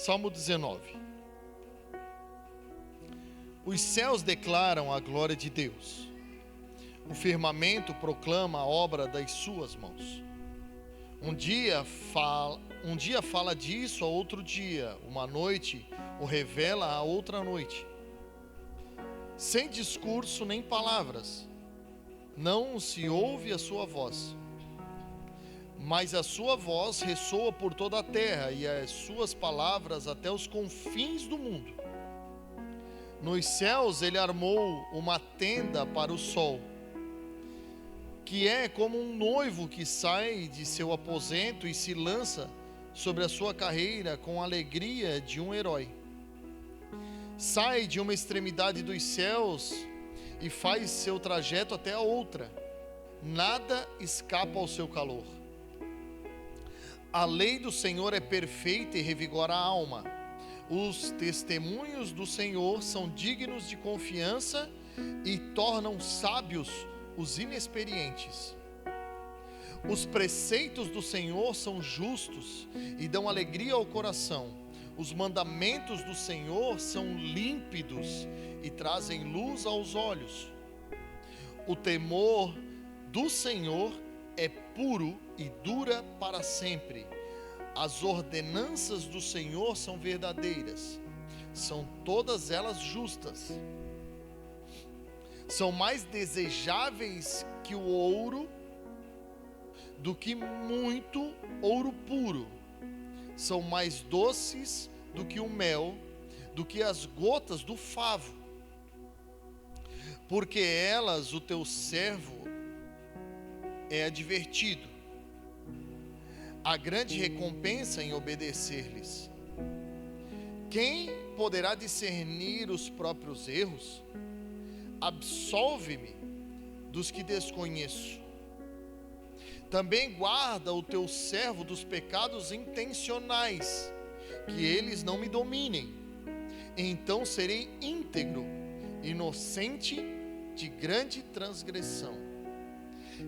Salmo 19. Os céus declaram a glória de Deus. O firmamento proclama a obra das suas mãos. Um dia fala disso a outro dia, uma noite o revela a outra noite. Sem discurso nem palavras, não se ouve a sua voz. Mas a sua voz ressoa por toda a terra e as suas palavras até os confins do mundo. Nos céus ele armou uma tenda para o sol, que é como um noivo que sai de seu aposento e se lança sobre a sua carreira com a alegria de um herói. Sai de uma extremidade dos céus e faz seu trajeto até a outra. Nada escapa ao seu calor. A lei do Senhor é perfeita e revigora a alma. Os testemunhos do Senhor são dignos de confiança e tornam sábios os inexperientes. Os preceitos do Senhor são justos e dão alegria ao coração. Os mandamentos do Senhor são límpidos e trazem luz aos olhos. O temor do Senhor é puro e dura para sempre. As ordenanças do Senhor são verdadeiras, são todas elas justas. São mais desejáveis que o ouro, do que muito ouro puro. São mais doces do que o mel, do que as gotas do favo. Porque elas o teu servo é advertido. Há grande recompensa em obedecer-lhes. Quem poderá discernir os próprios erros? Absolve-me dos que desconheço. Também guarda o teu servo dos pecados intencionais, que eles não me dominem. Então serei íntegro, inocente de grande transgressão.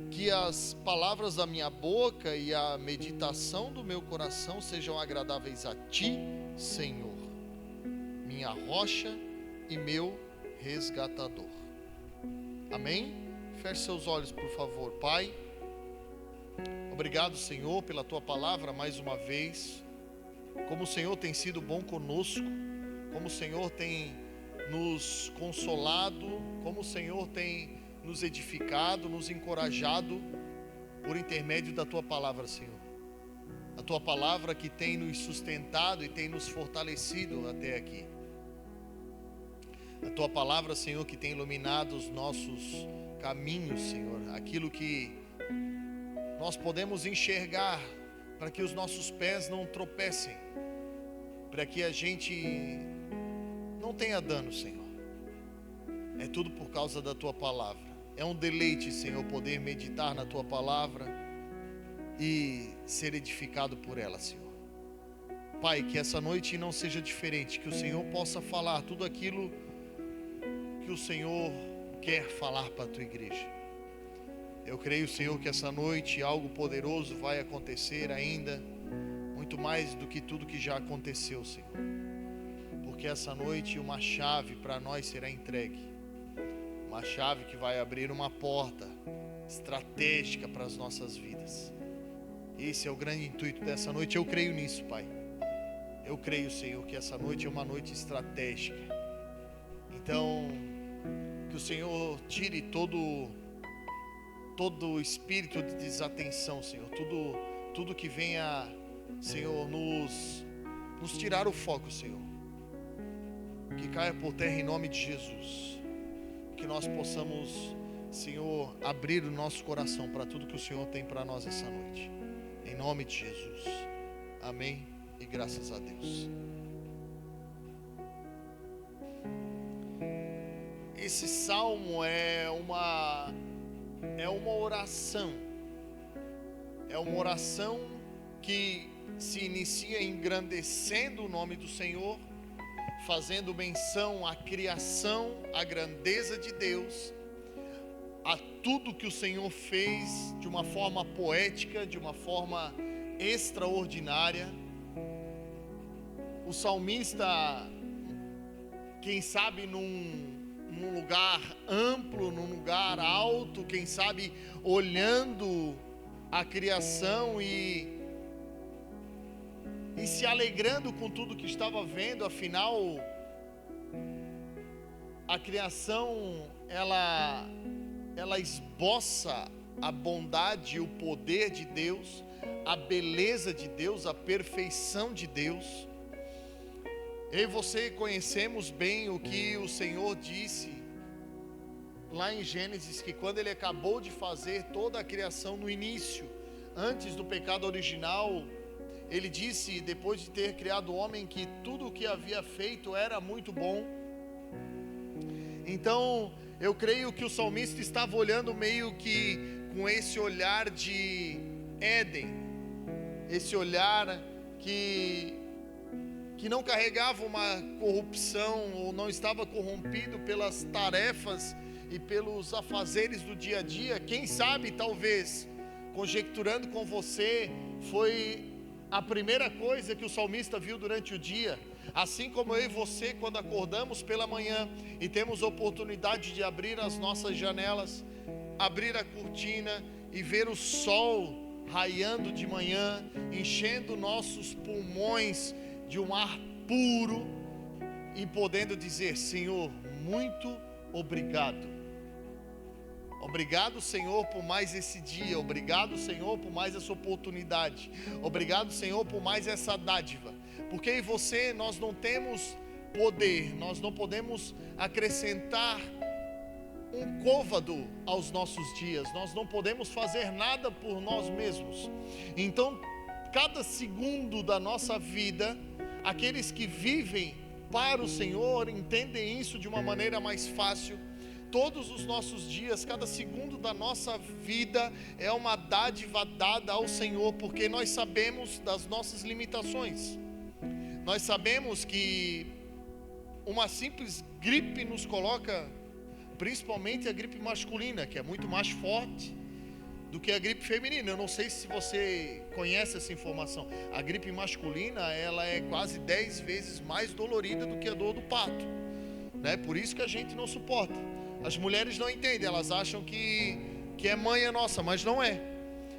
Que as palavras da minha boca e a meditação do meu coração sejam agradáveis a ti, Senhor, minha rocha e meu resgatador. Amém? Feche seus olhos, por favor. Pai, obrigado, Senhor, pela tua palavra mais uma vez. Como o Senhor tem sido bom conosco, como o Senhor tem nos consolado, como o Senhor tem nos edificado, nos encorajado por intermédio da tua palavra, Senhor. A tua palavra que tem nos sustentado e tem nos fortalecido até aqui. A tua palavra, Senhor, que tem iluminado os nossos caminhos, Senhor. Aquilo que nós podemos enxergar para que os nossos pés não tropecem, para que a gente não tenha dano, Senhor. É tudo por causa da tua palavra. É um deleite, Senhor, poder meditar na tua palavra e ser edificado por ela, Senhor. Pai, que essa noite não seja diferente, que o Senhor possa falar tudo aquilo que o Senhor quer falar para a tua igreja. Eu creio, Senhor, que essa noite algo poderoso vai acontecer ainda, muito mais do que tudo que já aconteceu, Senhor. Porque essa noite uma chave para nós será entregue. Uma chave que vai abrir uma porta estratégica para as nossas vidas. Esse é o grande intuito dessa noite. Eu creio nisso, Pai. Eu creio, Senhor, que essa noite é uma noite estratégica. Então, que o Senhor tire todo espírito de desatenção, Senhor. Tudo que venha, Senhor, nos tirar o foco, Senhor. Que caia por terra em nome de Jesus. Que nós possamos, Senhor, abrir o nosso coração para tudo que o Senhor tem para nós essa noite. Em nome de Jesus. Amém e graças a Deus. Esse salmo é uma oração. É uma oração que se inicia engrandecendo o nome do Senhor, fazendo menção à criação, à grandeza de Deus, a tudo que o Senhor fez de uma forma poética, de uma forma extraordinária. o salmista, quem sabe num lugar amplo, num lugar alto, quem sabe olhando a criação e se alegrando com tudo que estava vendo. Afinal, a criação, ela esboça a bondade e o poder de Deus, a beleza de Deus, a perfeição de Deus. Eu e você conhecemos bem o que o Senhor disse lá em Gênesis, que quando Ele acabou de fazer toda a criação no início, antes do pecado original, Ele disse, depois de ter criado o homem, que tudo o que havia feito era muito bom. Então, eu creio que o salmista estava olhando meio que com esse olhar de Éden, esse olhar que não carregava uma corrupção, ou não estava corrompido pelas tarefas e pelos afazeres do dia a dia. Quem sabe, talvez, conjecturando com você, foi a primeira coisa que o salmista viu durante o dia. Assim como eu e você, quando acordamos pela manhã e temos a oportunidade de abrir as nossas janelas, abrir a cortina e ver o sol raiando de manhã, enchendo nossos pulmões de um ar puro e podendo dizer: Senhor, muito obrigado. Obrigado, Senhor, por mais esse dia. Obrigado, Senhor, por mais essa oportunidade. Obrigado, Senhor, por mais essa dádiva. Porque eu e você, nós não temos poder, nós não podemos acrescentar um côvado aos nossos dias. Nós não podemos fazer nada por nós mesmos. Então, cada segundo da nossa vida, aqueles que vivem para o Senhor entendem isso de uma maneira mais fácil. Todos os nossos dias, cada segundo da nossa vida é uma dádiva dada ao Senhor, porque nós sabemos das nossas limitações. Nós sabemos que uma simples gripe nos coloca, principalmente a gripe masculina, que é muito mais forte do que a gripe feminina. Eu não sei se você conhece essa informação. A gripe masculina, ela é quase 10 vezes mais dolorida do que a dor do parto, né? Por isso que a gente não suporta. As mulheres não entendem, elas acham que é manha nossa, mas não é.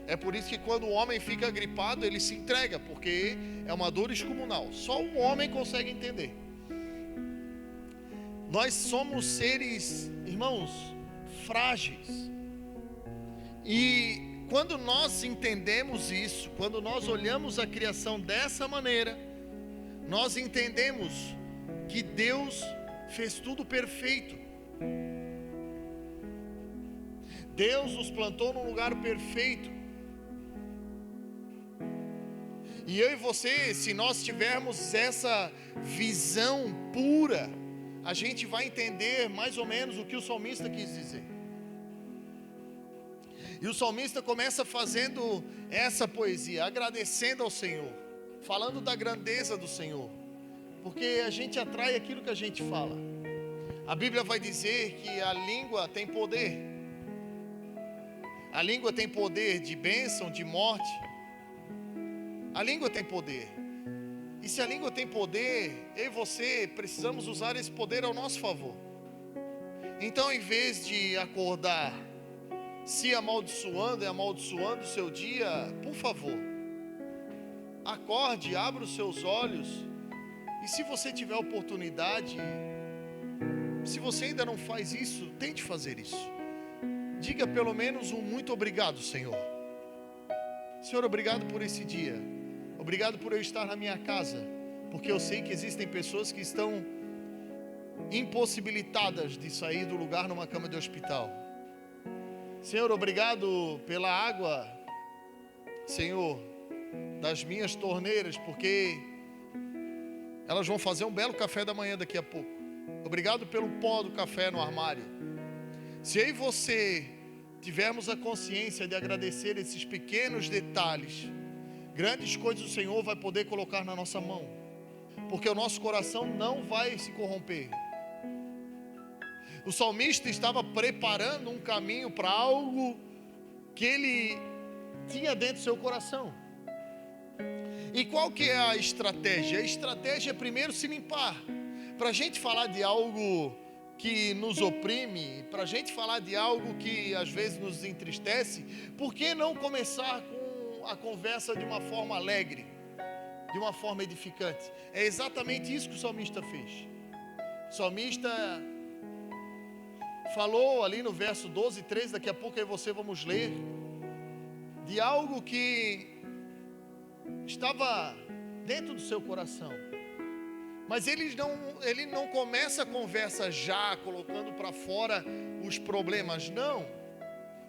É por isso que quando o homem fica gripado, ele se entrega, porque é uma dor excomunal. Só o homem consegue entender. Nós somos seres, irmãos, frágeis. E quando nós entendemos isso, quando nós olhamos a criação dessa maneira, nós entendemos que Deus fez tudo perfeito. Deus nos plantou num lugar perfeito. E eu e você, se nós tivermos essa visão pura, a gente vai entender mais ou menos o que o salmista quis dizer. E o salmista começa fazendo essa poesia, agradecendo ao Senhor, falando da grandeza do Senhor, porque a gente atrai aquilo que a gente fala. A Bíblia vai dizer que a língua tem poder. A língua tem poder de bênção, de morte. A língua tem poder. E se a língua tem poder, eu e você precisamos usar esse poder ao nosso favor. Então, em vez de acordar se amaldiçoando e amaldiçoando o seu dia, por favor, acorde, abra os seus olhos. E se você tiver oportunidade, se você ainda não faz isso, tente fazer isso. Diga pelo menos um muito obrigado, Senhor. Senhor, obrigado por esse dia. Obrigado por eu estar na minha casa, porque eu sei que existem pessoas que estão impossibilitadas de sair do lugar numa cama de hospital. Senhor, obrigado pela água, Senhor, das minhas torneiras, porque elas vão fazer um belo café da manhã daqui a pouco. Obrigado pelo pó do café no armário. Se eu e você tivermos a consciência de agradecer esses pequenos detalhes, grandes coisas o Senhor vai poder colocar na nossa mão, porque o nosso coração não vai se corromper. O salmista estava preparando um caminho para algo que ele tinha dentro do seu coração. E qual que é a estratégia? A estratégia é primeiro se limpar. Para a gente falar de algo que nos oprime, para a gente falar de algo que às vezes nos entristece, por que não começar com a conversa de uma forma alegre, de uma forma edificante? É exatamente isso que o salmista fez. O salmista falou ali no verso 12 e 13, daqui a pouco eu e você vamos ler, de algo que estava dentro do seu coração. Mas ele não começa a conversa já colocando para fora os problemas, não.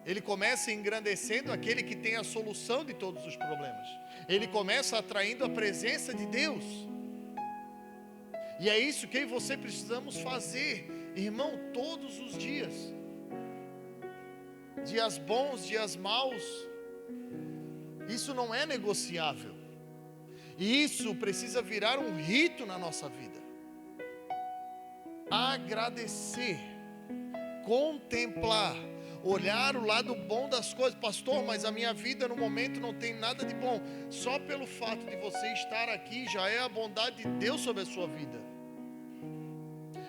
Ele começa engrandecendo aquele que tem a solução de todos os problemas. Ele começa atraindo a presença de Deus. E é isso que eu e você precisamos fazer, irmão, todos os dias. Dias bons, dias maus. Isso não é negociável. E isso precisa virar um rito na nossa vida. Agradecer, contemplar, olhar o lado bom das coisas. Pastor, mas a minha vida no momento não tem nada de bom. Só pelo fato de você estar aqui já é a bondade de Deus sobre a sua vida.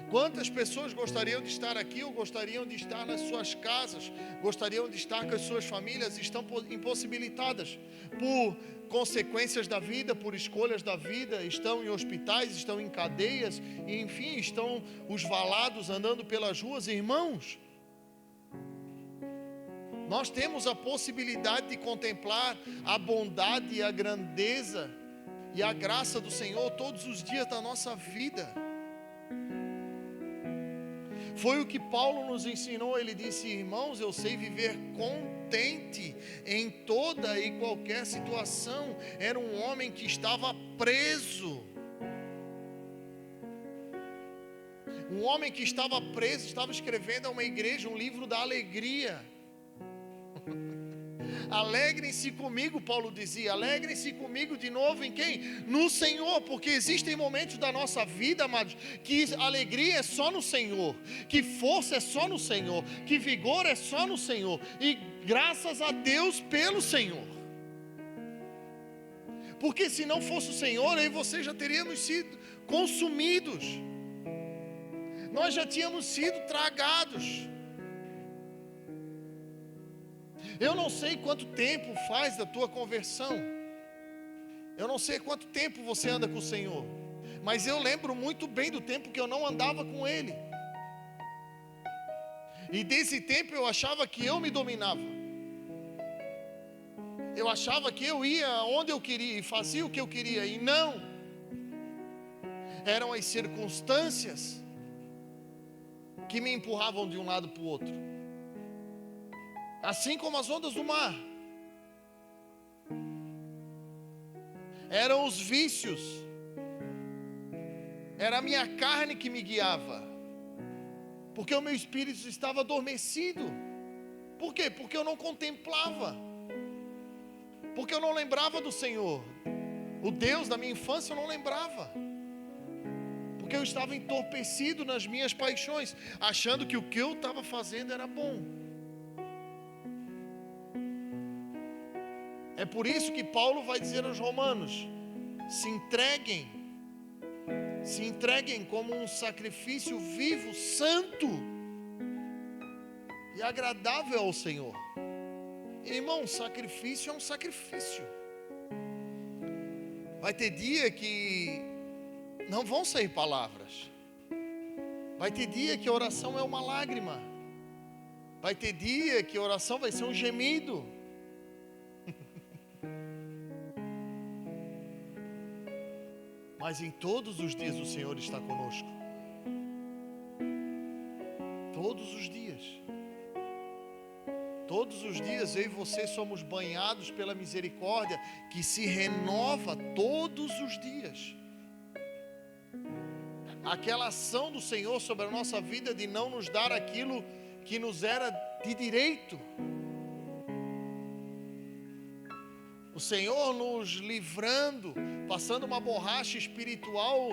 Quantas pessoas gostariam de estar aqui ou gostariam de estar nas suas casas, gostariam de estar com as suas famílias, estão impossibilitadas por consequências da vida, por escolhas da vida, estão em hospitais, estão em cadeias, e enfim, estão os valados andando pelas ruas. Irmãos, nós temos a possibilidade de contemplar a bondade e a grandeza e a graça do Senhor todos os dias da nossa vida. Foi o que Paulo nos ensinou. Ele disse: irmãos, eu sei viver contente em toda e qualquer situação. Era um homem que estava preso. Um homem que estava preso, estava escrevendo a uma igreja um livro da alegria. Alegrem-se comigo, Paulo dizia. Alegrem-se comigo de novo em quem? No Senhor, porque existem momentos da nossa vida, amados, que alegria é só no Senhor, que força é só no Senhor, que vigor é só no Senhor, e graças a Deus pelo Senhor. Porque se não fosse o Senhor, aí você já teríamos sido consumidos, nós já tínhamos sido tragados. Eu não sei quanto tempo faz da tua conversão, eu não sei quanto tempo você anda com o Senhor, mas eu lembro muito bem do tempo que eu não andava com Ele. E desse tempo eu achava que eu me dominava, eu achava que eu ia onde eu queria e fazia o que eu queria, e não, eram as circunstâncias que me empurravam de um lado para o outro. Assim como as ondas do mar. Eram os vícios. Era a minha carne que me guiava. Porque o meu espírito estava adormecido. Por quê? Porque eu não contemplava. Porque eu não lembrava do Senhor. O Deus da minha infância eu não lembrava. Porque eu estava entorpecido nas minhas paixões, achando que o que eu estava fazendo era bom. É por isso que Paulo vai dizer aos romanos: se entreguem como um sacrifício vivo, santo e agradável ao Senhor. Irmão, sacrifício é um sacrifício. Vai ter dia que não vão sair palavras. Vai ter dia que a oração é uma lágrima. Vai ter dia que a oração vai ser um gemido. Mas em todos os dias o Senhor está conosco. Todos os dias. Todos os dias eu e você somos banhados pela misericórdia que se renova todos os dias. Aquela ação do Senhor sobre a nossa vida de não nos dar aquilo que nos era de direito. O Senhor nos livrando, passando uma borracha espiritual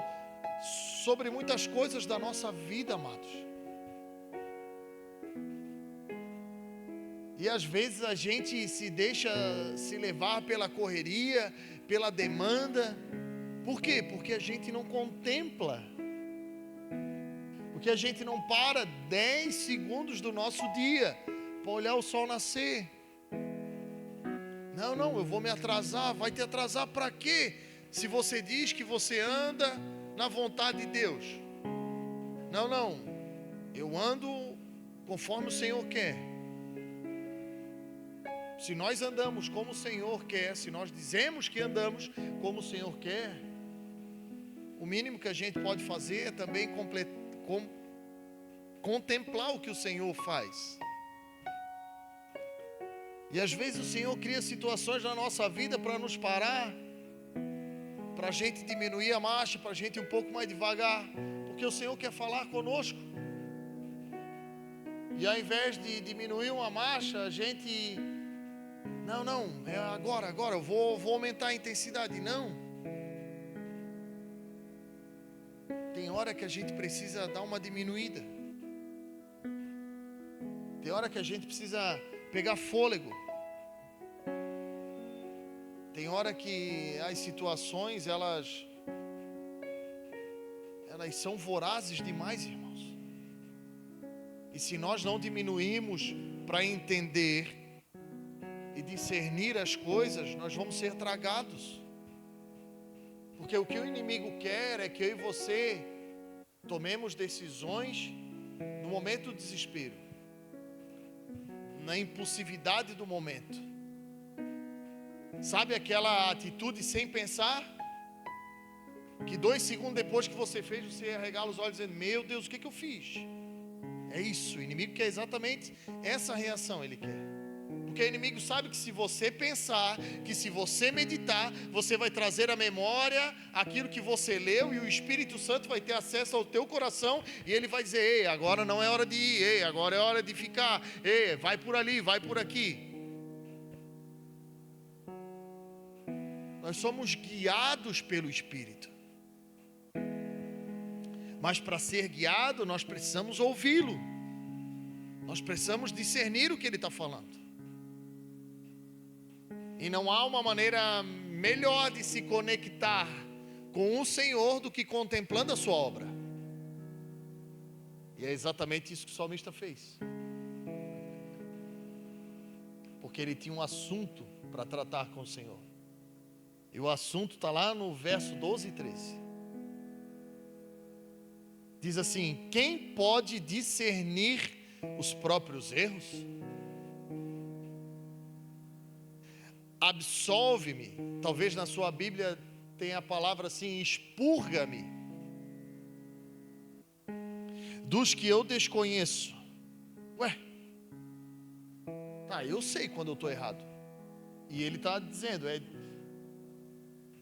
sobre muitas coisas da nossa vida, amados. E às vezes a gente se deixa se levar pela correria, pela demanda. Por quê? Porque a gente não contempla. Porque a gente não para 10 segundos do nosso dia para olhar o sol nascer. Não, eu vou me atrasar. Vai te atrasar para quê? Se você diz que você anda na vontade de Deus. Não, eu ando conforme o Senhor quer. Se nós andamos como o Senhor quer, se nós dizemos que andamos como o Senhor quer, o mínimo que a gente pode fazer é também contemplar o que o Senhor faz. E às vezes o Senhor cria situações na nossa vida para nos parar, para a gente diminuir a marcha, para a gente ir um pouco mais devagar, porque o Senhor quer falar conosco. E ao invés de diminuir uma marcha, a gente... Não, é agora, eu vou aumentar a intensidade. Não. Tem hora que a gente precisa dar uma diminuída. Tem hora que a gente precisa pegar fôlego. Tem hora que as situações, elas são vorazes demais, irmãos. E se nós não diminuirmos para entender e discernir as coisas, nós vamos ser tragados. Porque o que o inimigo quer é que eu e você tomemos decisões no momento do desespero, na impulsividade do momento. Sabe aquela atitude sem pensar? Que 2 segundos depois que você fez, você arregala os olhos dizendo: meu Deus, o que eu fiz? É isso, o inimigo quer exatamente essa reação, ele quer. Porque o inimigo sabe que se você pensar, que se você meditar, você vai trazer à memória aquilo que você leu, e o Espírito Santo vai ter acesso ao teu coração, e ele vai dizer: ei, agora não é hora de ir, ei, agora é hora de ficar, ei, vai por ali, vai por aqui. Nós somos guiados pelo Espírito. Mas para ser guiado, nós precisamos ouvi-lo. Nós precisamos discernir o que ele está falando. E não há uma maneira melhor de se conectar com o Senhor do que contemplando a sua obra. E é exatamente isso que o salmista fez. Porque ele tinha um assunto para tratar com o Senhor. E o assunto está lá no verso 12 e 13. Diz assim: quem pode discernir os próprios erros? Absolve-me. Talvez na sua Bíblia tenha a palavra assim: expurga-me dos que eu desconheço. Ué, tá, eu sei quando eu estou errado. E ele está dizendo: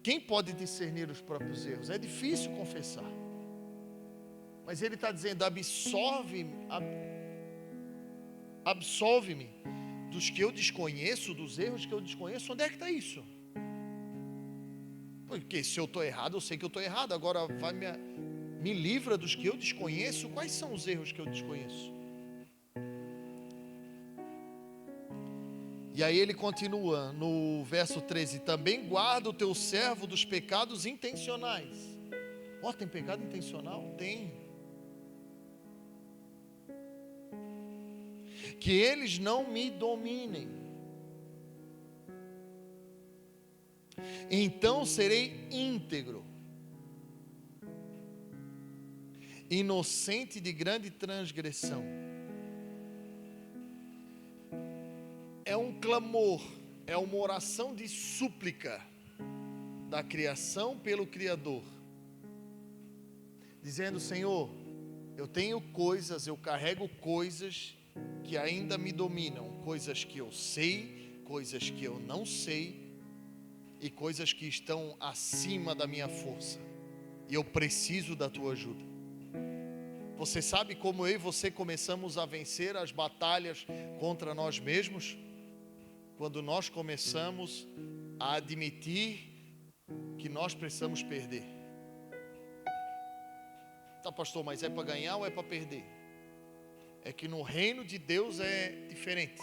quem pode discernir os próprios erros? É difícil confessar. Mas ele está dizendo: absolve-me dos que eu desconheço, dos erros que eu desconheço. Onde é que está isso? Porque se eu estou errado, eu sei que eu estou errado. Agora me livra dos que eu desconheço. Quais são os erros que eu desconheço? E aí ele continua no verso 13: também guarda o teu servo dos pecados intencionais. Tem pecado intencional? Tem. Que eles não me dominem. Então serei íntegro, inocente de grande transgressão. É um clamor, é uma oração de súplica da criação pelo Criador, dizendo: Senhor, eu tenho coisas, eu carrego coisas que ainda me dominam, coisas que eu sei, coisas que eu não sei, e coisas que estão acima da minha força, e eu preciso da tua ajuda. Você sabe como eu e você começamos a vencer as batalhas contra nós mesmos? Quando nós começamos a admitir que nós precisamos perder. Tá, pastor, mas é para ganhar ou é para perder? É que no reino de Deus é diferente.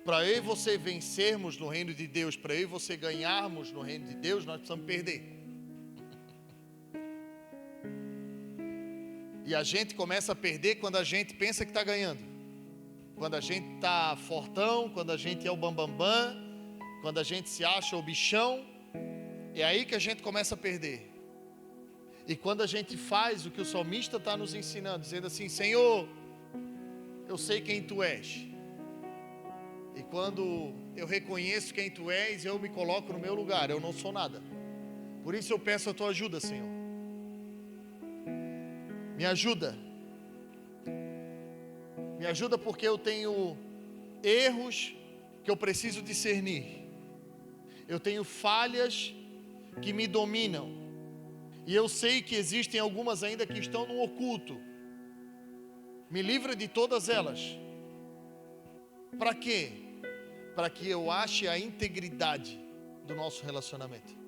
Para eu e você vencermos no reino de Deus, para eu e você ganharmos no reino de Deus, nós precisamos perder. E a gente começa a perder quando a gente pensa que está ganhando. Quando a gente está fortão, quando a gente é o bambambam, quando a gente se acha o bichão, é aí que a gente começa a perder. E quando a gente faz o que o salmista está nos ensinando, dizendo assim: Senhor, eu sei quem Tu és. E quando eu reconheço quem Tu és, eu me coloco no meu lugar, eu não sou nada. Por isso eu peço a Tua ajuda, Senhor. Me ajuda. Me ajuda porque eu tenho erros que eu preciso discernir. Eu tenho falhas que me dominam. E eu sei que existem algumas ainda que estão no oculto. Me livra de todas elas. Para quê? Para que eu ache a integridade do nosso relacionamento.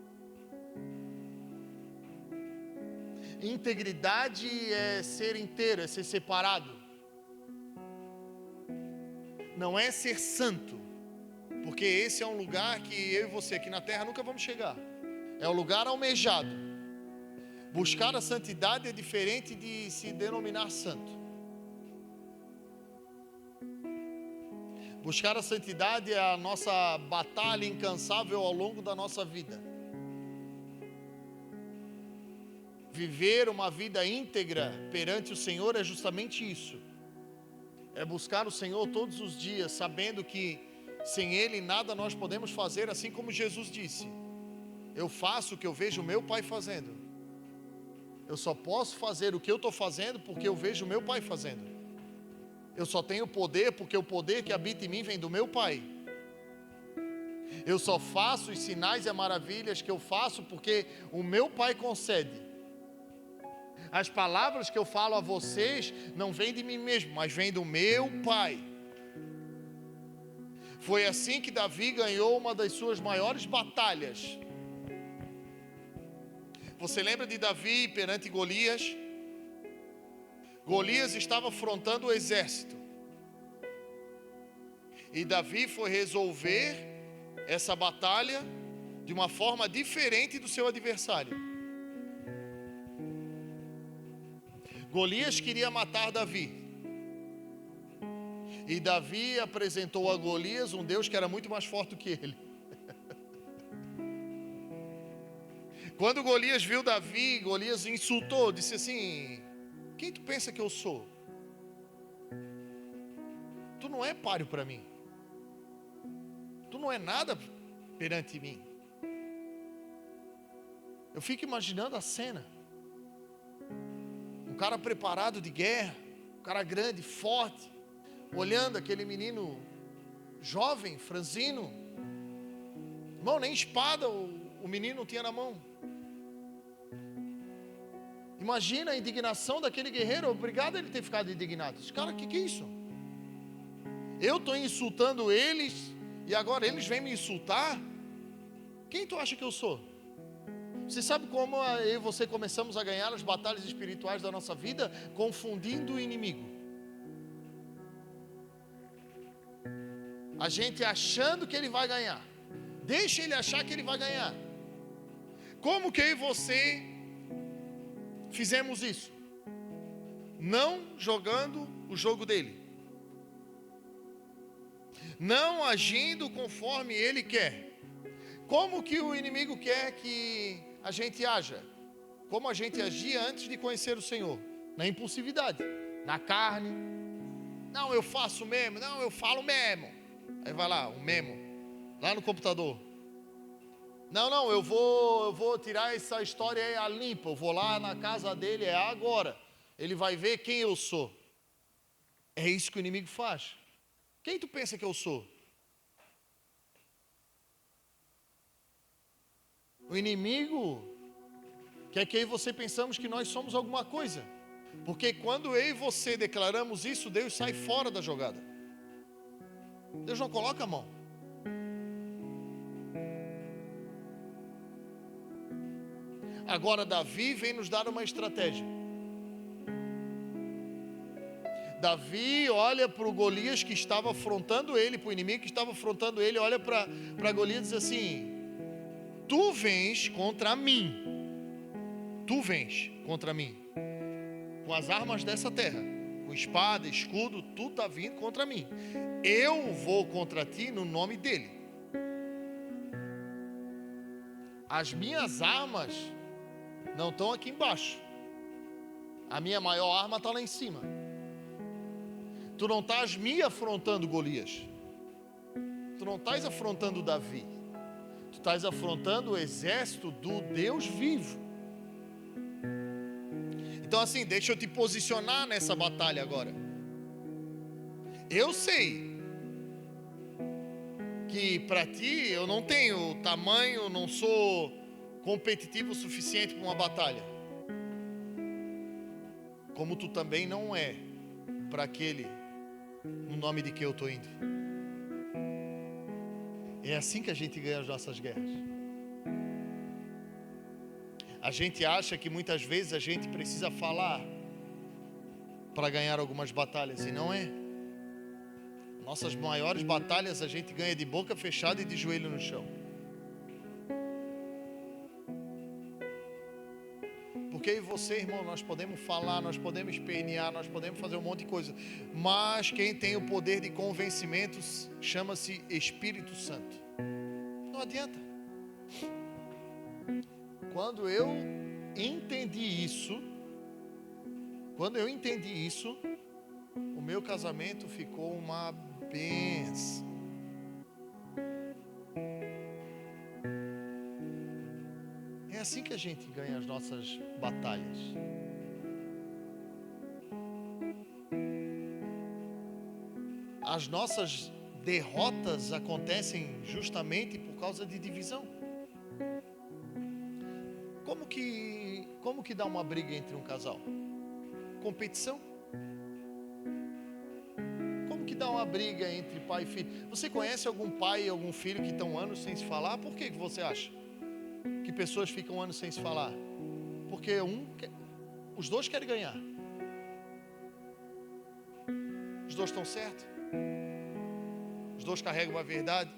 Integridade é ser inteiro, é ser separado. Não é ser santo, porque esse é um lugar que eu e você aqui na terra nunca vamos chegar. É o lugar almejado. Buscar a santidade é diferente de se denominar santo. Buscar a santidade é a nossa batalha incansável ao longo da nossa vida. Viver uma vida íntegra perante o Senhor é justamente isso. É buscar o Senhor todos os dias, sabendo que sem Ele nada nós podemos fazer, assim como Jesus disse: eu faço o que eu vejo o meu Pai fazendo. Eu só posso fazer o que eu estou fazendo porque eu vejo o meu Pai fazendo. Eu só tenho poder porque o poder que habita em mim vem do meu Pai. Eu só faço os sinais e as maravilhas que eu faço porque o meu Pai concede. As palavras que eu falo a vocês não vêm de mim mesmo, mas vêm do meu Pai. Foi assim que Davi ganhou uma das suas maiores batalhas. Você lembra de Davi perante Golias? Golias estava afrontando o exército. E Davi foi resolver essa batalha de uma forma diferente do seu adversário. Golias queria matar Davi. E Davi apresentou a Golias um Deus que era muito mais forte do que ele. Quando Golias viu Davi, Golias insultou, disse assim: quem tu pensa que eu sou? Tu não é páreo para mim. Tu não é nada perante mim. Eu fico imaginando a cena. Um cara preparado de guerra, um cara grande, forte, olhando aquele menino jovem, franzino. Irmão, nem espada o menino tinha na mão. Imagina a indignação daquele guerreiro. Obrigado a ele ter ficado indignado. Esse cara, que é isso? Eu estou insultando eles e agora eles vêm me insultar? Quem tu acha que eu sou? Você sabe como eu e você começamos a ganhar as batalhas espirituais da nossa vida? Confundindo o inimigo. A gente achando que ele vai ganhar. Deixa ele achar que ele vai ganhar. Como que eu e você fizemos isso? Não jogando o jogo dele. Não agindo conforme ele quer. Como que o inimigo quer que a gente haja? Como a gente agia antes de conhecer o Senhor? Na impulsividade, na carne. Não, eu faço mesmo. Não, eu falo mesmo. Aí vai lá, um memo, lá no computador. Não, eu vou tirar essa história aí a limpa. Eu vou lá na casa dele, é agora. Ele vai ver quem eu sou. É isso que o inimigo faz. Quem tu pensa que eu sou? O inimigo quer que eu e você pensamos que nós somos alguma coisa. Porque quando eu e você declaramos isso, Deus sai fora da jogada. Deus não coloca a mão. Agora Davi vem nos dar uma estratégia. Davi olha para o Golias que estava afrontando ele, para o inimigo que estava afrontando ele, olha para Golias e diz assim: tu vens contra mim, com as armas dessa terra, com espada, escudo, tu está vindo contra mim. Eu vou contra ti no nome dele. As minhas armas não estão aqui embaixo. A minha maior arma está lá em cima. Tu não estás me afrontando, Golias. Tu não estás afrontando Davi. Tu estás afrontando o exército do Deus vivo. Então assim, deixa eu te posicionar nessa batalha agora. Eu sei que para ti eu não tenho tamanho, não sou competitivo o suficiente para uma batalha. Como tu também não é para aquele no nome de que eu estou indo. É assim que a gente ganha as nossas guerras. A gente acha que muitas vezes a gente precisa falar para ganhar algumas batalhas, e não é. Nossas maiores batalhas a gente ganha de boca fechada e de joelho no chão. Porque eu e você, irmão, nós podemos falar, nós podemos espernear, nós podemos fazer um monte de coisa, mas quem tem o poder de convencimento chama-se Espírito Santo. Não adianta. Quando eu entendi isso, o meu casamento ficou uma bênção. É assim que a gente ganha as nossas batalhas. As nossas derrotas acontecem justamente por causa de divisão. Como que dá uma briga entre um casal? Competição. Como que dá uma briga entre pai e filho? Você conhece algum pai e algum filho que estão anos sem se falar? Por que você acha que pessoas ficam anos sem se falar? Porque os dois querem ganhar. Os dois estão certos. Os dois carregam a verdade.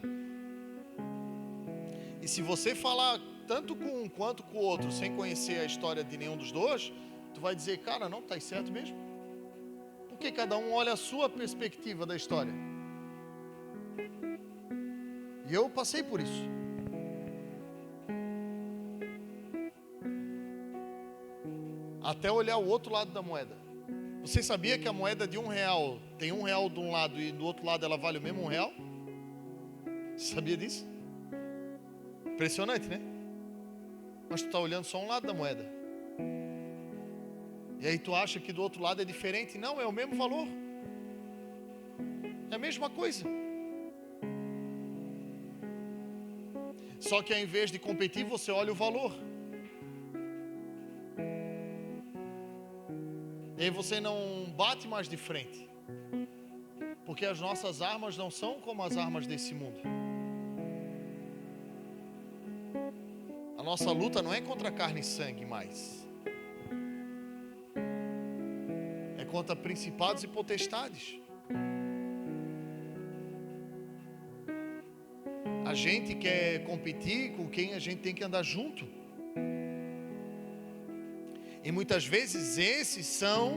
E se você falar tanto com um quanto com o outro, sem conhecer a história de nenhum dos dois, tu vai dizer, cara, não, tá certo mesmo? Porque cada um olha a sua perspectiva da história. E eu passei por isso. Até olhar o outro lado da moeda. Você sabia que a moeda de R$1 tem R$1 de um lado e do outro lado ela vale o mesmo R$1? Você sabia disso? Impressionante, né? Mas tu está olhando só um lado da moeda. E aí tu acha que do outro lado é diferente. Não, é o mesmo valor. É a mesma coisa. Só que ao invés de competir, você olha o valor. E aí você não bate mais de frente. Porque as nossas armas não são como as armas desse mundo. A nossa luta não é contra carne e sangue mais. É contra principados e potestades. A gente quer competir com quem a gente tem que andar junto. E muitas vezes esses são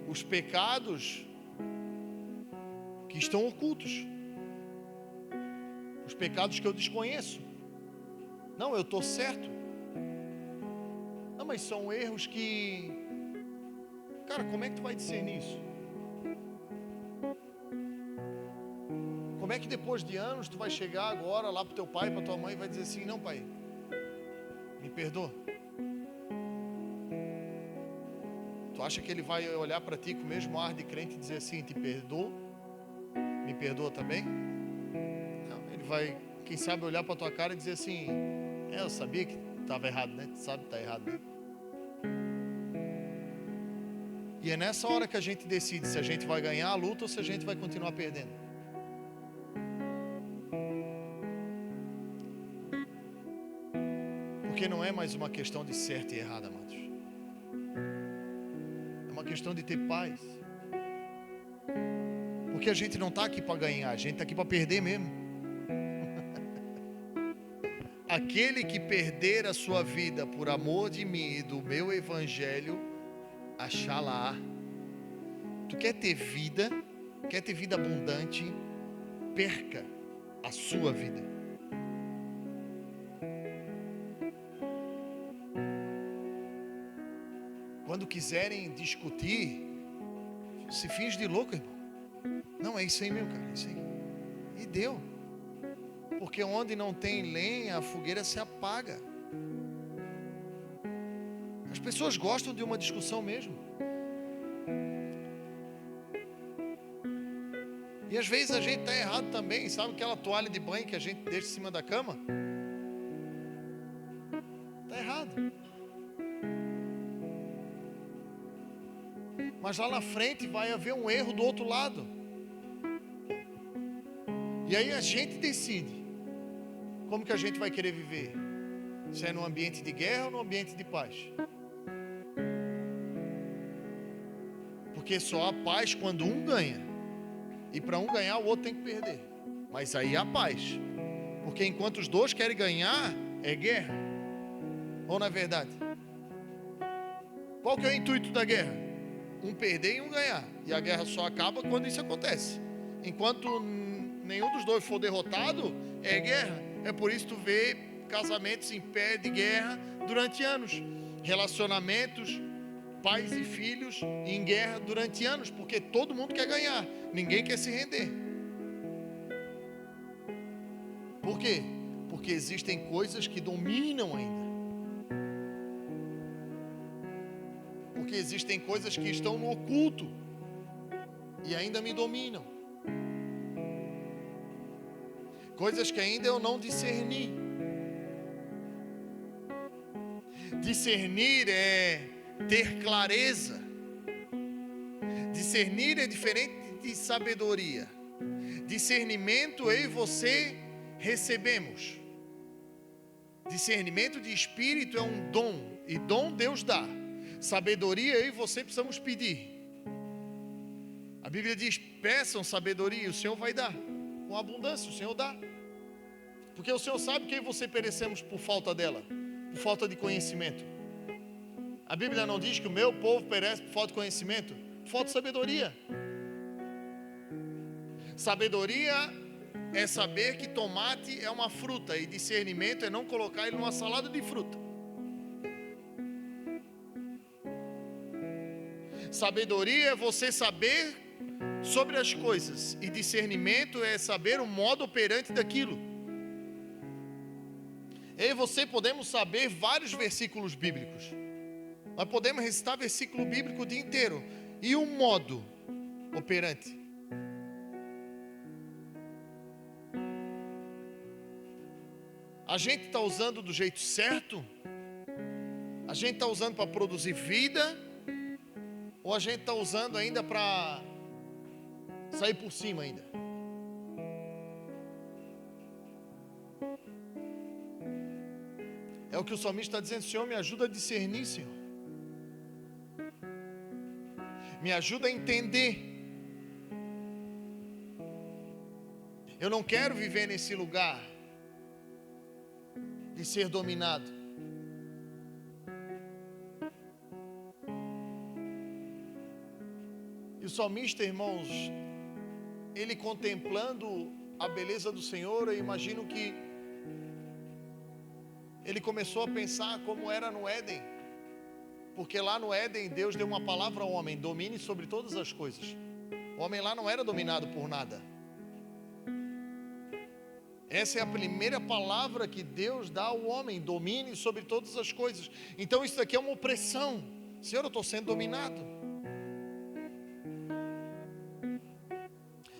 os pecados que estão ocultos. Os pecados que eu desconheço. Não, eu estou certo. Não, mas são erros que... Cara, como é que tu vai discernir isso? Como é que depois de anos tu vai chegar agora lá pro teu pai, pra tua mãe e vai dizer assim, não pai, me perdoa? Tu acha que ele vai olhar para ti com o mesmo ar de crente e dizer assim, te perdoo? Me perdoa também? Não, ele vai, quem sabe, olhar para tua cara e dizer assim, eu sabia que estava errado, né? Tu sabe que está errado, né? E é nessa hora que a gente decide se a gente vai ganhar a luta ou se a gente vai continuar perdendo. Porque não é mais uma questão de certo e errado, amados. É uma questão de ter paz. Porque a gente não está aqui para ganhar, a gente está aqui para perder mesmo. Aquele que perder a sua vida por amor de mim e do meu evangelho, achará. Tu quer ter vida abundante? Perca a sua vida. Quando quiserem discutir, se finge de louco, irmão. Não, é isso aí mesmo, cara, é isso aí. E deu. Porque onde não tem lenha, a fogueira se apaga. As pessoas gostam de uma discussão mesmo. E às vezes a gente está errado também. Sabe aquela toalha de banho que a gente deixa em cima da cama? Está errado. Mas lá na frente vai haver um erro do outro lado. E aí a gente decide como que a gente vai querer viver. Se é num ambiente de guerra ou num ambiente de paz. Porque só há paz quando um ganha. E para um ganhar, o outro tem que perder. Mas aí há paz. Porque enquanto os dois querem ganhar, é guerra. Ou não é verdade? Qual que é o intuito da guerra? Um perder e um ganhar. E a guerra só acaba quando isso acontece. Enquanto nenhum dos dois for derrotado, é guerra. É por isso que tu vê casamentos em pé de guerra durante anos. Relacionamentos, pais e filhos em guerra durante anos. Porque todo mundo quer ganhar. Ninguém quer se render. Por quê? Porque existem coisas que dominam ainda. Porque existem coisas que estão no oculto e ainda me dominam. Coisas que ainda eu não discerni. Discernir é ter clareza. Discernir é diferente de sabedoria. Discernimento eu e você recebemos. Discernimento de espírito é um dom. E dom Deus dá. Sabedoria eu e você precisamos pedir. A Bíblia diz: peçam sabedoria e o Senhor vai dar. Com abundância o Senhor dá. Porque o Senhor sabe que eu e você perecemos por falta dela. Por falta de conhecimento. A Bíblia não diz que o meu povo perece por falta de conhecimento. Por falta de sabedoria. Sabedoria é saber que tomate é uma fruta. E discernimento é não colocar ele numa salada de fruta. Sabedoria é você saber sobre as coisas. E discernimento é saber o modo operante daquilo. Eu e você podemos saber vários versículos bíblicos. Nós podemos recitar versículo bíblico o dia inteiro. E o modo operante? A gente está usando do jeito certo? A gente está usando para produzir vida? Ou a gente está usando ainda para sair por cima ainda? É o que o salmista está dizendo: Senhor, me ajuda a discernir, Senhor. Me ajuda a entender. Eu não quero viver nesse lugar de ser dominado. E o salmista, irmãos, ele contemplando a beleza do Senhor, eu imagino que ele começou a pensar como era no Éden. Porque lá no Éden, Deus deu uma palavra ao homem: domine sobre todas as coisas. O homem lá não era dominado por nada. Essa é a primeira palavra que Deus dá ao homem: domine sobre todas as coisas. Então isso daqui é uma opressão. Senhor, eu estou sendo dominado.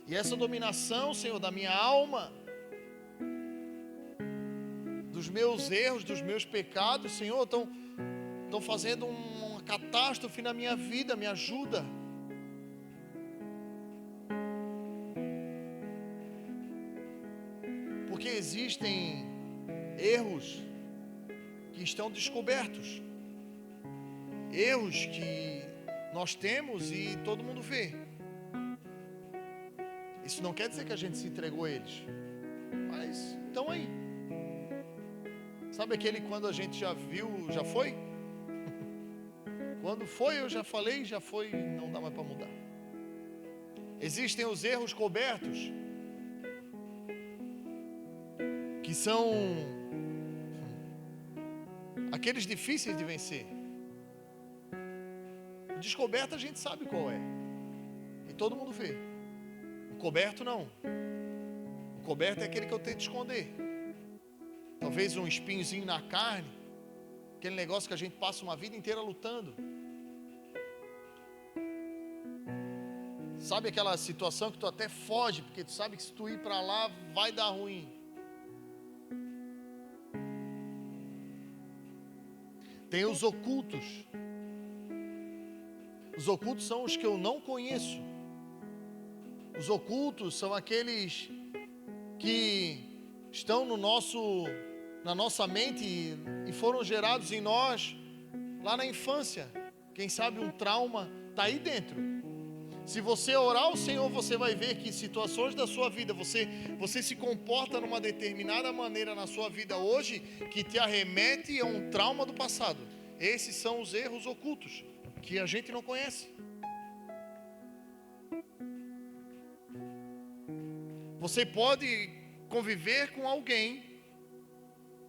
E essa dominação, Senhor, da minha alma, dos meus erros, dos meus pecados, Senhor, estão fazendo uma catástrofe na minha vida. Me ajuda. Porque existem erros que estão descobertos. Erros que nós temos e todo mundo vê. Isso não quer dizer que a gente se entregou a eles, mas então aí. Sabe aquele quando a gente já viu, já foi? Quando foi, eu já falei, já foi, não dá mais para mudar. Existem os erros cobertos, que são aqueles difíceis de vencer. O descoberto a gente sabe qual é, e todo mundo vê. O coberto não. O coberto é aquele que eu tento esconder. Talvez um espinhozinho na carne, aquele negócio que a gente passa uma vida inteira lutando. Sabe aquela situação que tu até foge, porque tu sabe que se tu ir para lá vai dar ruim. Tem os ocultos. Os ocultos são os que eu não conheço. Os ocultos são aqueles que estão na nossa mente e foram gerados em nós lá na infância. Quem sabe um trauma está aí dentro. Se você orar ao Senhor, você vai ver que situações da sua vida, você se comporta numa determinada maneira na sua vida hoje, que te arremete a um trauma do passado. Esses são os erros ocultos, que a gente não conhece. Você pode conviver com alguém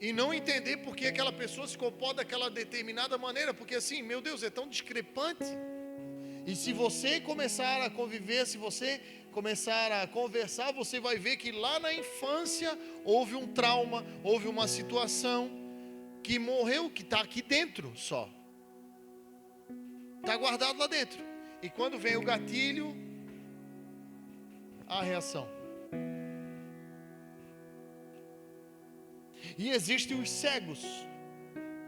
e não entender por que aquela pessoa se comporta daquela determinada maneira, porque assim, meu Deus, é tão discrepante. E se você começar a conviver, se você começar a conversar, você vai ver que lá na infância houve um trauma, houve uma situação que morreu, que está aqui dentro só. Está guardado lá dentro. E quando vem o gatilho, a reação. E existem os cegos,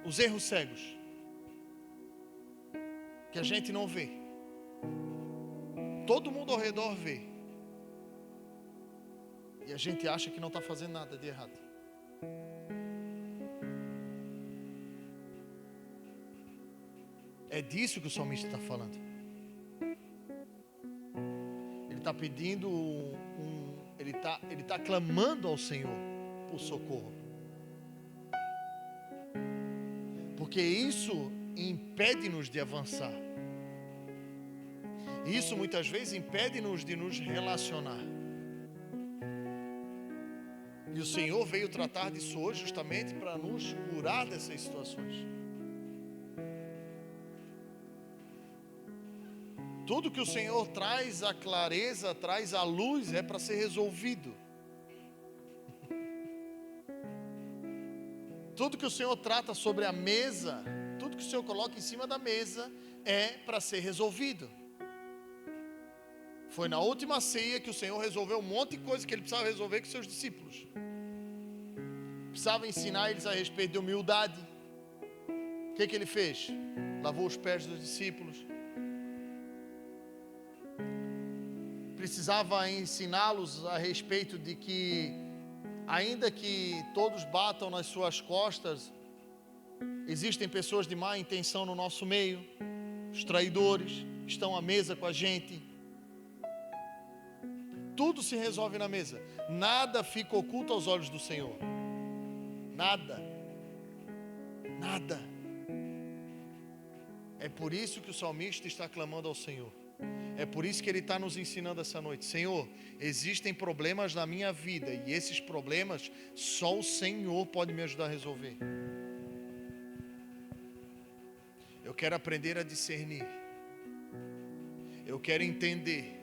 os erros cegos, que a gente não vê. Todo mundo ao redor vê. E a gente acha que não está fazendo nada de errado. É disso que o salmista está falando. Ele está pedindo ele está clamando ao Senhor por socorro. Porque isso impede-nos de avançar. Isso muitas vezes impede-nos de nos relacionar. E o Senhor veio tratar disso hoje justamente para nos curar dessas situações. Tudo que o Senhor traz a clareza, traz a luz, é para ser resolvido. Tudo que o Senhor trata sobre a mesa, tudo que o Senhor coloca em cima da mesa, é para ser resolvido. Foi na última ceia que o Senhor resolveu um monte de coisa que Ele precisava resolver com seus discípulos. Precisava ensinar eles a respeito de humildade. O que Ele fez? Lavou os pés dos discípulos. Precisava ensiná-los a respeito de que, ainda que todos batam nas suas costas, existem pessoas de má intenção no nosso meio. Os traidores estão à mesa com a gente. Tudo se resolve na mesa. Nada fica oculto aos olhos do Senhor. Nada. Nada. É por isso que o salmista está clamando ao Senhor. É por isso que ele está nos ensinando essa noite. Senhor, existem problemas na minha vida, e esses problemas só o Senhor pode me ajudar a resolver. Eu quero aprender a discernir. Eu quero entender.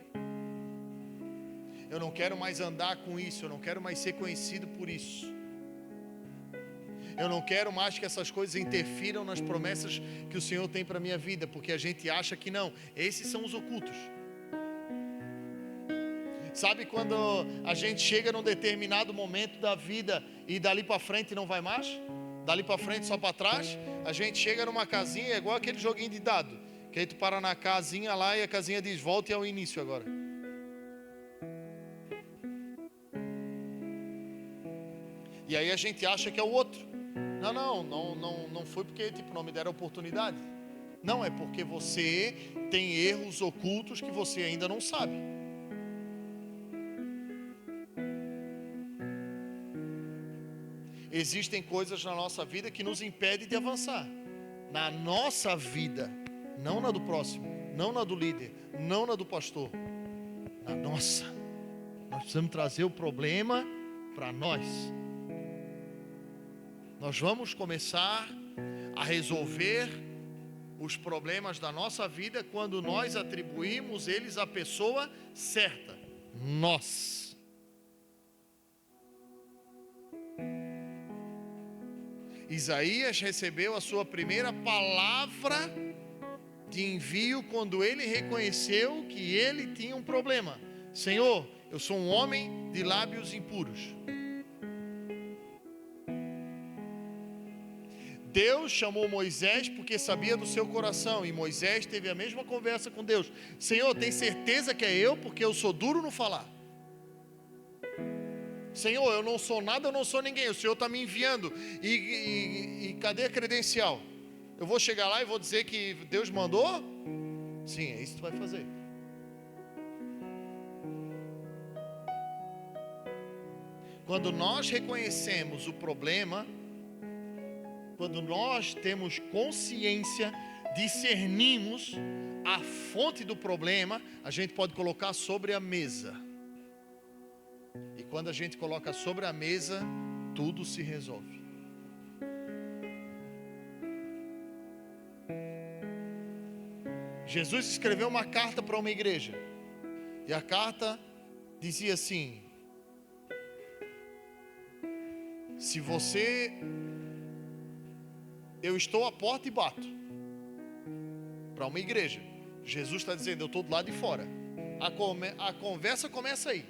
Eu não quero mais andar com isso. Eu não quero mais ser conhecido por isso. Eu não quero mais que essas coisas interfiram nas promessas que o Senhor tem para a minha vida, porque a gente acha que não. Esses são os ocultos. Sabe quando a gente chega num determinado momento da vida e dali para frente não vai mais? Dali para frente só para trás? A gente chega numa casinha, é igual aquele joguinho de dado, que aí tu para na casinha lá e a casinha diz, volte ao início agora. E aí a gente acha que é o outro. Não foi porque não me deram oportunidade. Não, é porque você tem erros ocultos que você ainda não sabe. existem coisas na nossa vida que nos impedem de avançar. Na nossa vida, não na do próximo, não na do líder, não na do pastor. Na nossa. Nós precisamos trazer o problema para nós. Nós vamos começar a resolver os problemas da nossa vida quando nós atribuímos eles à pessoa certa. Nós. Isaías recebeu a sua primeira palavra de envio quando ele reconheceu que ele tinha um problema. Senhor, eu sou um homem de lábios impuros. Deus chamou Moisés porque sabia do seu coração, e Moisés teve a mesma conversa com Deus. Senhor, tem certeza que é eu, porque eu sou duro no falar. Senhor, eu não sou nada, eu não sou ninguém, o Senhor está me enviando, e cadê a credencial? Eu vou chegar lá e vou dizer que Deus mandou? Sim, é isso que tu vai fazer. Quando nós reconhecemos o problema, quando nós temos consciência, discernimos a fonte do problema, a gente pode colocar sobre a mesa. E quando a gente coloca sobre a mesa, tudo se resolve. Jesus escreveu uma carta para uma igreja. E a carta dizia assim: se você... Eu estou à porta e bato. Para uma igreja. Jesus está dizendo, eu estou do lado de fora. A conversa começa aí.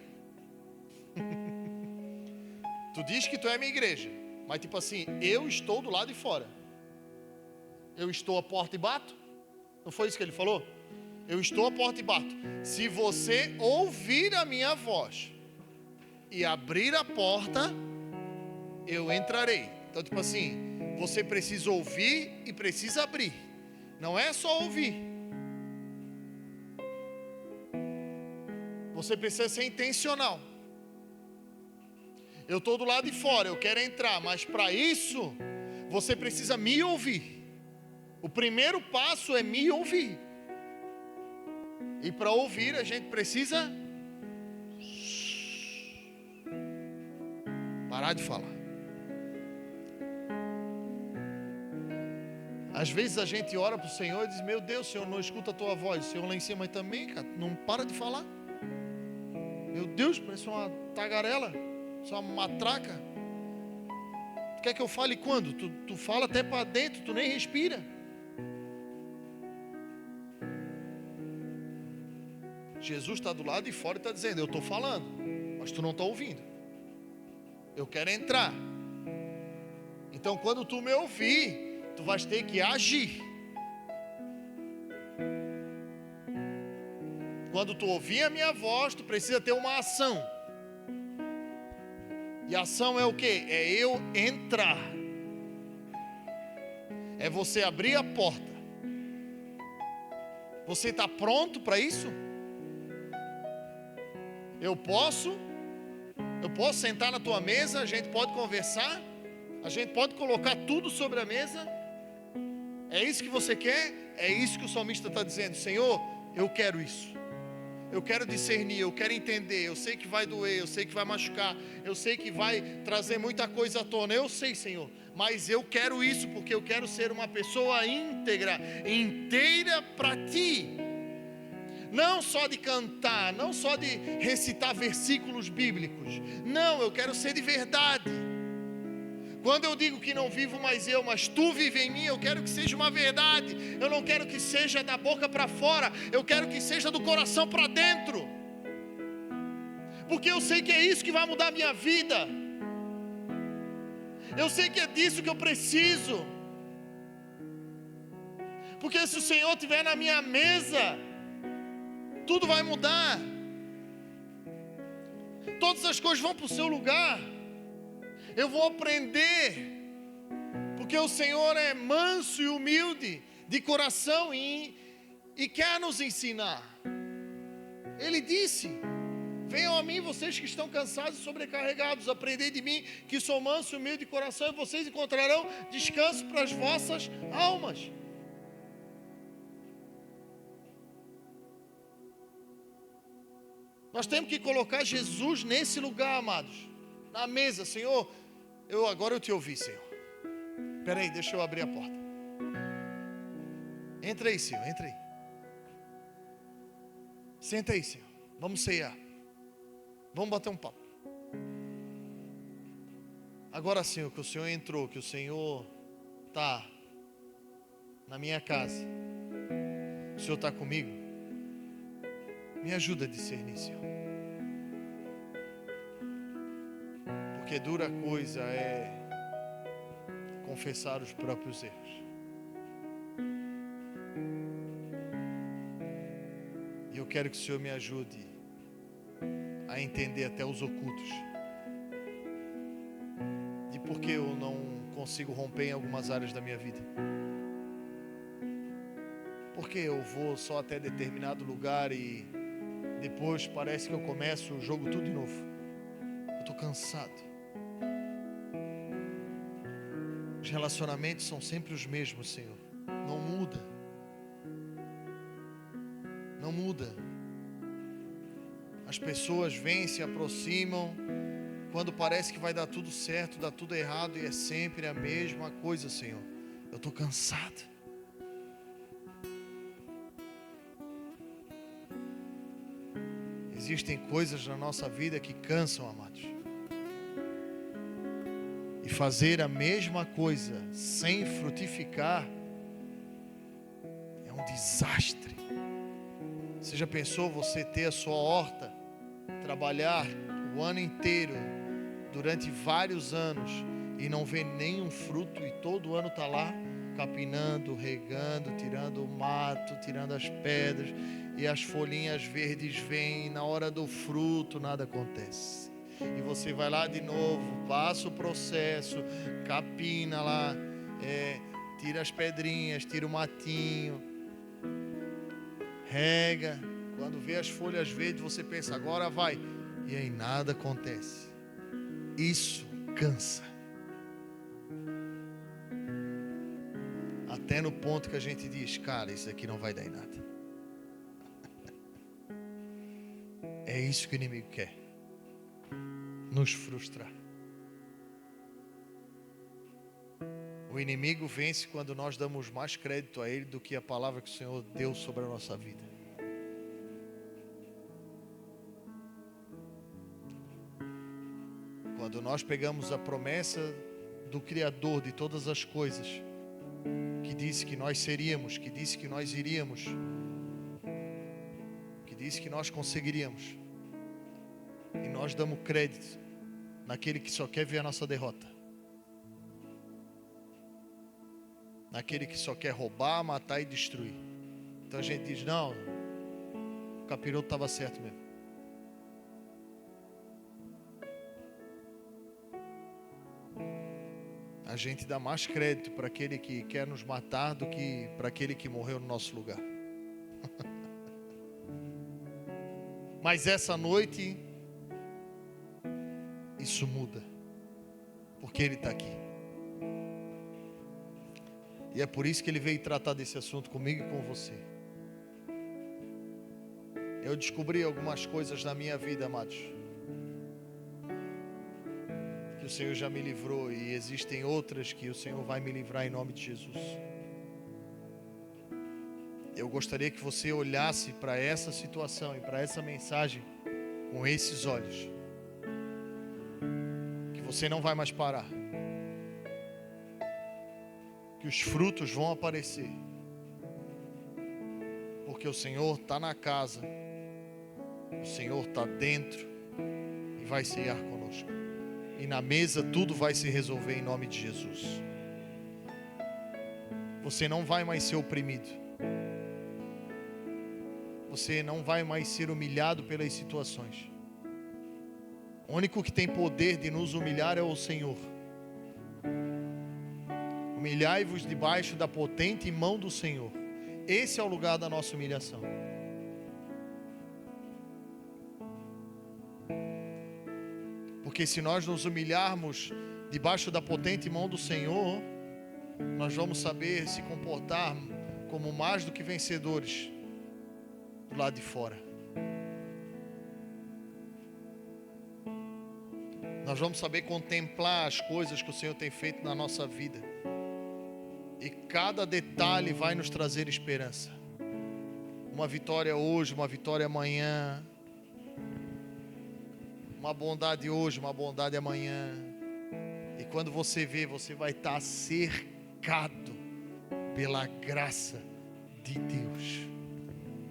Tu diz que tu é minha igreja, mas tipo assim, eu estou do lado de fora. Eu estou à porta e bato. Não foi isso que ele falou? Eu estou à porta e bato. Se você ouvir a minha voz e abrir a porta, eu entrarei. Então tipo assim, você precisa ouvir e precisa abrir. Não é só ouvir. Você precisa ser intencional. Eu estou do lado de fora, eu quero entrar, mas para isso, você precisa me ouvir. O primeiro passo é me ouvir. E para ouvir, a gente precisa parar de falar. Às vezes a gente ora para o Senhor e diz, meu Deus, Senhor, não escuta a tua voz. O Senhor lá em cima, mas também, cara, não para de falar. Meu Deus, parece uma tagarela, só uma matraca. Tu quer que eu fale quando? Tu fala até para dentro, tu nem respira. Jesus está do lado de fora e está dizendo, eu estou falando, mas tu não está ouvindo. Eu quero entrar. Então quando tu me ouvir, tu vais ter que agir. Quando tu ouvir a minha voz, tu precisa ter uma ação. E a ação é o quê? É eu entrar. É você abrir a porta. Você está pronto para isso? Eu posso sentar na tua mesa, a gente pode conversar, a gente pode colocar tudo sobre a mesa. É isso que você quer? É isso que o salmista está dizendo. Senhor, eu quero isso. Eu quero discernir, eu quero entender. Eu sei que vai doer, eu sei que vai machucar, eu sei que vai trazer muita coisa à tona. Eu sei, Senhor, mas eu quero isso porque eu quero ser uma pessoa íntegra, inteira para Ti. Não só de cantar, não só de recitar versículos bíblicos. Não, eu quero ser de verdade. Quando eu digo que não vivo mais eu, mas Tu vive em mim, eu quero que seja uma verdade. Eu não quero que seja da boca para fora, eu quero que seja do coração para dentro. Porque eu sei que é isso que vai mudar a minha vida. Eu sei que é disso que eu preciso. Porque se o Senhor estiver na minha mesa, tudo vai mudar. Todas as coisas vão para o seu lugar. Eu vou aprender, porque o Senhor é manso e humilde de coração e quer nos ensinar. Ele disse, Venham a mim vocês que estão cansados e sobrecarregados, aprendei de mim que sou manso e humilde de coração, e vocês encontrarão descanso para as vossas almas. Nós temos que colocar Jesus nesse lugar, amados, na mesa. Senhor, agora eu te ouvi, Senhor. Espera aí, deixa eu abrir a porta. Entra aí, Senhor, entra aí. Senta aí, Senhor. Vamos ceiar. Vamos bater um papo. Agora, Senhor, que o Senhor entrou, que o Senhor está na minha casa, o Senhor está comigo, me ajuda a discernir, Senhor. Porque dura coisa é confessar os próprios erros. E eu quero que o Senhor me ajude a entender até os ocultos de por que eu não consigo romper em algumas áreas da minha vida. Porque eu vou só até determinado lugar e depois parece que eu começo o jogo tudo de novo. Eu estou cansado. Os relacionamentos são sempre os mesmos, Senhor. Não muda. Não muda. As pessoas vêm, se aproximam, quando parece que vai dar tudo certo, dá tudo errado, e é sempre a mesma coisa, Senhor. Eu estou cansado. Existem coisas na nossa vida que cansam, amados. E fazer a mesma coisa sem frutificar é um desastre. Você já pensou você ter a sua horta, trabalhar o ano inteiro, durante vários anos, e não ver nenhum fruto, e todo ano está lá, capinando, regando, tirando o mato, tirando as pedras, e as folhinhas verdes vêm, e na hora do fruto nada acontece. E você vai lá de novo, passa o processo, capina lá, tira as pedrinhas, tira o matinho, rega. Quando vê as folhas verdes, você pensa, agora vai. E aí nada acontece. Isso cansa. Até no ponto que a gente diz, cara, isso aqui não vai dar em nada. É isso que o inimigo quer. Nos frustrar. O inimigo vence quando nós damos mais crédito a ele do que a palavra que o Senhor deu sobre a nossa vida. Quando nós pegamos a promessa do Criador de todas as coisas, que disse que nós seríamos, que disse que nós iríamos, que disse que nós conseguiríamos, e nós damos crédito naquele que só quer ver a nossa derrota, naquele que só quer roubar, matar e destruir. Então a gente diz, não, o capiroto estava certo mesmo. A gente dá mais crédito para aquele que quer nos matar do que para aquele que morreu no nosso lugar. Mas essa noite, isso muda, porque Ele está aqui. E é por isso que Ele veio tratar desse assunto comigo e com você. Eu descobri algumas coisas na minha vida, amados, que o Senhor já me livrou, e existem outras que o Senhor vai me livrar em nome de Jesus. Eu gostaria que você olhasse para essa situação e para essa mensagem com esses olhos. Que você não vai mais parar. Que os frutos vão aparecer. Porque o Senhor está na casa. O Senhor está dentro e vai ceiar conosco. E na mesa tudo vai se resolver em nome de Jesus. Você não vai mais ser oprimido. Você não vai mais ser humilhado pelas situações. O único que tem poder de nos humilhar é o Senhor. Humilhai-vos debaixo da potente mão do Senhor. Esse é o lugar da nossa humilhação. Porque se nós nos humilharmos debaixo da potente mão do Senhor, nós vamos saber se comportar como mais do que vencedores do lado de fora. Nós vamos saber contemplar as coisas que o Senhor tem feito na nossa vida. E cada detalhe vai nos trazer esperança. Uma vitória hoje, uma vitória amanhã. Uma bondade hoje, uma bondade amanhã. E quando você vê, você vai estar cercado pela graça de Deus.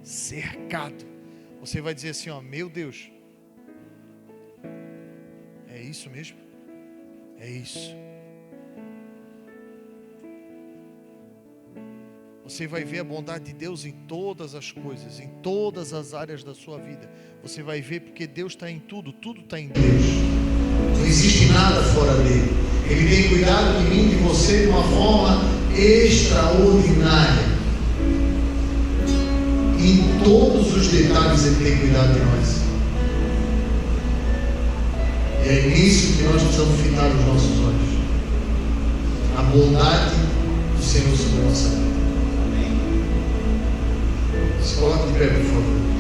Cercado. Você vai dizer assim, ó, meu Deus. É isso mesmo? É isso. Você vai ver a bondade de Deus em todas as coisas, em todas as áreas da sua vida. Você vai ver porque Deus está em tudo, tudo está em Deus. Não existe nada fora dele. Ele tem cuidado de mim, de você, de uma forma extraordinária. Em todos os detalhes Ele tem cuidado de nós. E é nisso que nós precisamos fitar os nossos olhos. A bondade do Senhor sobre a nossa vida. Se coloque de pé, por favor.